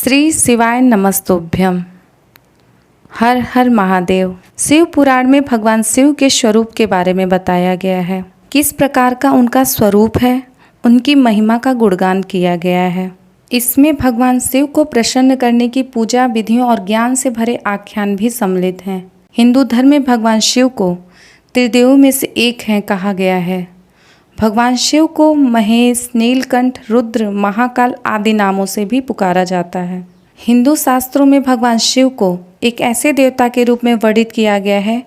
श्री शिवाय नमस्तुभ्यम। हर हर महादेव। शिव पुराण में भगवान शिव के स्वरूप के बारे में बताया गया है। किस प्रकार का उनका स्वरूप है, उनकी महिमा का गुणगान किया गया है। इसमें भगवान शिव को प्रसन्न करने की पूजा विधियों और ज्ञान से भरे आख्यान भी सम्मिलित हैं। हिंदू धर्म में भगवान शिव को त्रिदेवों में से एक हैं कहा गया है। भगवान शिव को महेश, नीलकंठ, रुद्र, महाकाल आदि नामों से भी पुकारा जाता है। हिंदू शास्त्रों में भगवान शिव को एक ऐसे देवता के रूप में वर्णित किया गया है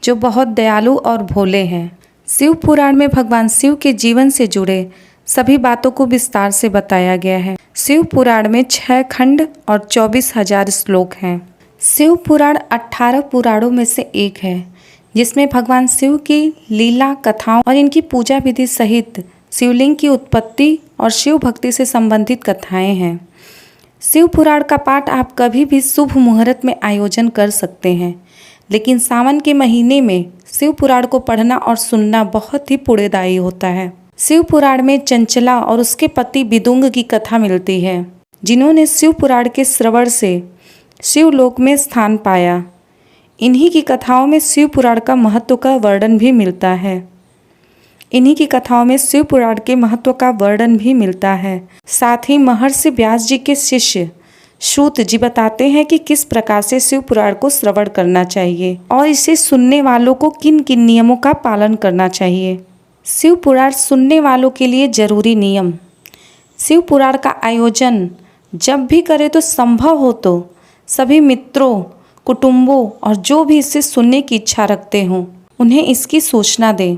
जो बहुत दयालु और भोले हैं। शिव पुराण में भगवान शिव के जीवन से जुड़े सभी बातों को विस्तार से बताया गया है। शिव पुराण में 6 खंड और 24,000 श्लोक हैं। शिव पुराण 18 पुराणों में से एक है जिसमें भगवान शिव की लीला कथाओं और इनकी पूजा विधि सहित शिवलिंग की उत्पत्ति और शिव भक्ति से संबंधित कथाएं हैं। शिव पुराण का पाठ आप कभी भी शुभ मुहूर्त में आयोजन कर सकते हैं, लेकिन सावन के महीने में शिव पुराण को पढ़ना और सुनना बहुत ही पुण्यदायी होता है। शिव पुराण में चंचला और उसके पति विदुंग की कथा मिलती है, जिन्होंने शिव पुराण के श्रवण से शिवलोक में स्थान पाया। इन्हीं की कथाओं में शिव पुराण का महत्व का वर्णन भी मिलता है। साथ ही महर्षि व्यास जी के शिष्य सूत जी बताते हैं कि किस प्रकार से शिव पुराण को श्रवण करना चाहिए और इसे सुनने वालों को किन किन नियमों का पालन करना चाहिए। शिव पुराण सुनने वालों के लिए जरूरी नियम। शिव पुराण का आयोजन जब भी करे तो संभव हो तो सभी मित्रों, कुटुंबों और जो भी इसे सुनने की इच्छा रखते हों उन्हें इसकी सूचना दें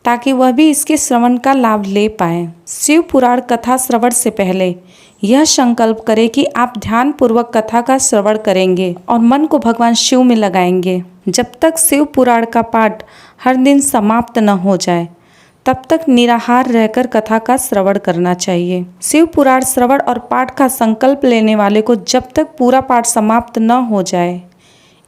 ताकि वह भी इसके श्रवण का लाभ ले पाएं। शिव पुराण कथा श्रवण से पहले यह संकल्प करें कि आप ध्यान पूर्वक कथा का श्रवण करेंगे और मन को भगवान शिव में लगाएंगे। जब तक शिव पुराण का पाठ हर दिन समाप्त न हो जाए तब तक निराहार रहकर कथा का श्रवण करना चाहिए। शिव पुराण श्रवण और पाठ का संकल्प लेने वाले को जब तक पूरा पाठ समाप्त न हो जाए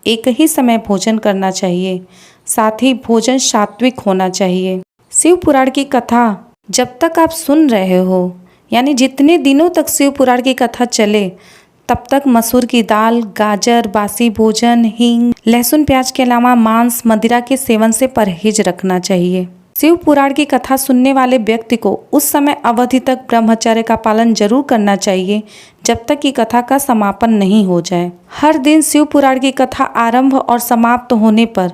एक ही समय भोजन करना चाहिए। साथ ही भोजन सात्विक होना चाहिए। शिव पुराण की कथा जब तक आप सुन रहे हो, यानी जितने दिनों तक शिव पुराण की कथा चले, तब तक मसूर की दाल, गाजर, बासी भोजन, हींग, लहसुन, प्याज के अलावा मांस, मदिरा के सेवन से परहेज रखना चाहिए। शिव पुराण की कथा सुनने वाले व्यक्ति को उस समय अवधि तक ब्रह्मचर्य का पालन जरूर करना चाहिए जब तक कि कथा का समापन नहीं हो जाए। हर दिन शिव पुराण की कथा आरंभ और समाप्त होने पर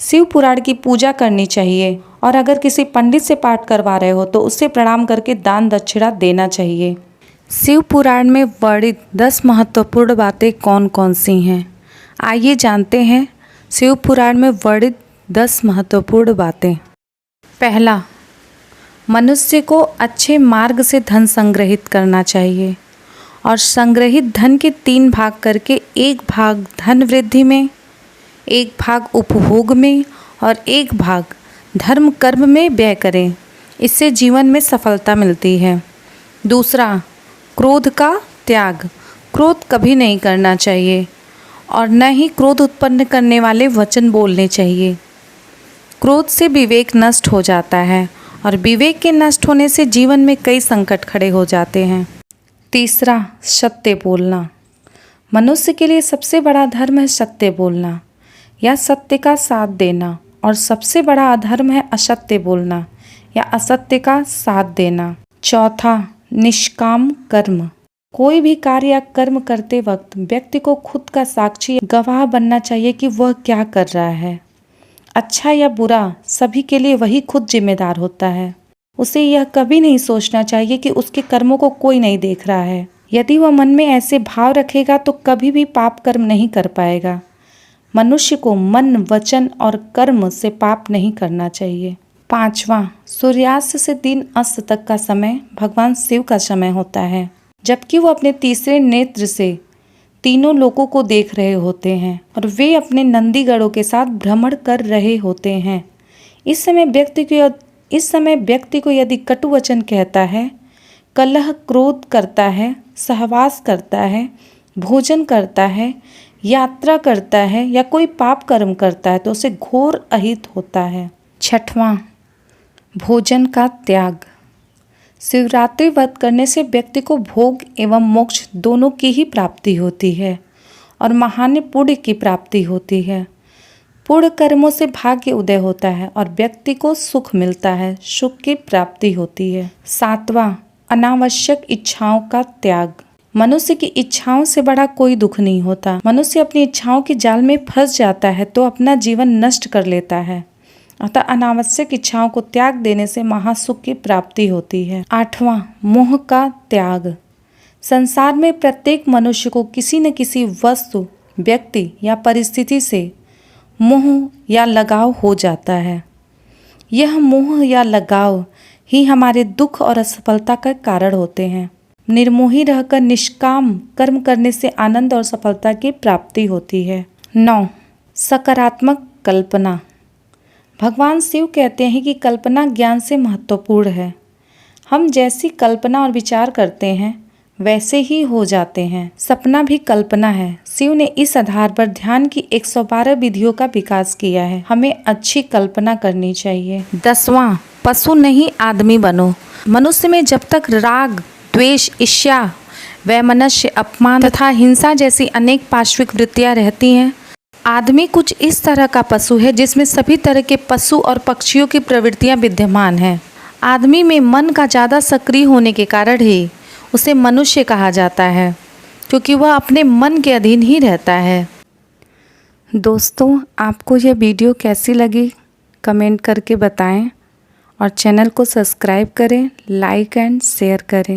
शिव पुराण की पूजा करनी चाहिए और अगर किसी पंडित से पाठ करवा रहे हो तो उसे प्रणाम करके दान दक्षिणा देना चाहिए। शिव पुराण में वर्णित 10 महत्वपूर्ण बातें कौन कौन सी हैं, आइए जानते हैं शिव पुराण में वर्णित 10 महत्वपूर्ण बातें। पहला, मनुष्य को अच्छे मार्ग से धन संग्रहित करना चाहिए और संग्रहित धन के 3 भाग करके 1 भाग धन वृद्धि में, 1 भाग उपभोग में और 1 भाग धर्म कर्म में व्यय करें। इससे जीवन में सफलता मिलती है। दूसरा, क्रोध का त्याग। क्रोध कभी नहीं करना चाहिए और न ही क्रोध उत्पन्न करने वाले वचन बोलने चाहिए। क्रोध से विवेक नष्ट हो जाता है और विवेक के नष्ट होने से जीवन में कई संकट खड़े हो जाते हैं। तीसरा, सत्य बोलना। मनुष्य के लिए सबसे बड़ा धर्म है सत्य बोलना या सत्य का साथ देना, और सबसे बड़ा अधर्म है असत्य बोलना या असत्य का साथ देना। चौथा, निष्काम कर्म। कोई भी कार्य या कर्म करते वक्त व्यक्ति को खुद का साक्षी गवाह बनना चाहिए कि वह क्या कर रहा है। अच्छा या बुरा सभी के लिए वही खुद जिम्मेदार होता है। उसे यह कभी नहीं सोचना चाहिए कि उसके कर्मों को कोई नहीं देख रहा है। यदि वह मन में ऐसे भाव रखेगा तो कभी भी पाप कर्म नहीं कर पाएगा। मनुष्य को मन, वचन और कर्म से पाप नहीं करना चाहिए। पांचवा, सूर्यास्त से दिन अस्त तक का समय भगवान शिव का समय होता है, जबकि वो अपने तीसरे नेत्र से तीनों लोगों को देख रहे होते हैं और वे अपने नंदीगणों के साथ भ्रमण कर रहे होते हैं। इस समय व्यक्ति को यदि कटु वचन कहता है, कलह क्रोध करता है, सहवास करता है, भोजन करता है, यात्रा करता है या कोई पाप कर्म करता है तो उसे घोर अहित होता है। छठवां, भोजन का त्याग। शिवरात्रि व्रत करने से व्यक्ति को भोग एवं मोक्ष दोनों की ही प्राप्ति होती है और महान पुण्य की प्राप्ति होती है। पूर्ण कर्मों से भाग्य उदय होता है और व्यक्ति को सुख मिलता है, सुख की प्राप्ति होती है। 7वां, अनावश्यक इच्छाओं का त्याग। मनुष्य की इच्छाओं से बड़ा कोई दुख नहीं होता। मनुष्य अपनी इच्छाओं के जाल में फंस जाता है तो अपना जीवन नष्ट कर लेता है। अतः अनावश्यक इच्छाओं को त्याग देने से महासुख की प्राप्ति होती है। 8वां, मोह का त्याग। संसार में प्रत्येक मनुष्य को किसी न किसी वस्तु, व्यक्ति या परिस्थिति से मोह या लगाव हो जाता है। यह मोह या लगाव ही हमारे दुख और असफलता का कारण होते हैं। निर्मोही रहकर निष्काम कर्म करने से आनंद और सफलता की प्राप्ति होती है। 9, सकारात्मक कल्पना। भगवान शिव कहते हैं कि कल्पना ज्ञान से महत्वपूर्ण है। हम जैसी कल्पना और विचार करते हैं वैसे ही हो जाते हैं। सपना भी कल्पना है। शिव ने इस आधार पर ध्यान की 112 विधियों का विकास किया है। हमें अच्छी कल्पना करनी चाहिए। 10वां, पशु नहीं आदमी बनो। मनुष्य में जब तक राग, द्वेष, ईर्ष्या, वैमनस्य, अपमान तथा हिंसा जैसी अनेक पार्श्विक वृत्तियां रहती हैं, आदमी कुछ इस तरह का पशु है जिसमें सभी तरह के पशु और पक्षियों की प्रवृत्तियां विद्यमान हैं। आदमी में मन का ज़्यादा सक्रिय होने के कारण ही उसे मनुष्य कहा जाता है, क्योंकि वह अपने मन के अधीन ही रहता है। दोस्तों, आपको यह वीडियो कैसी लगी कमेंट करके बताएं और चैनल को सब्सक्राइब करें, लाइक एंड शेयर करें।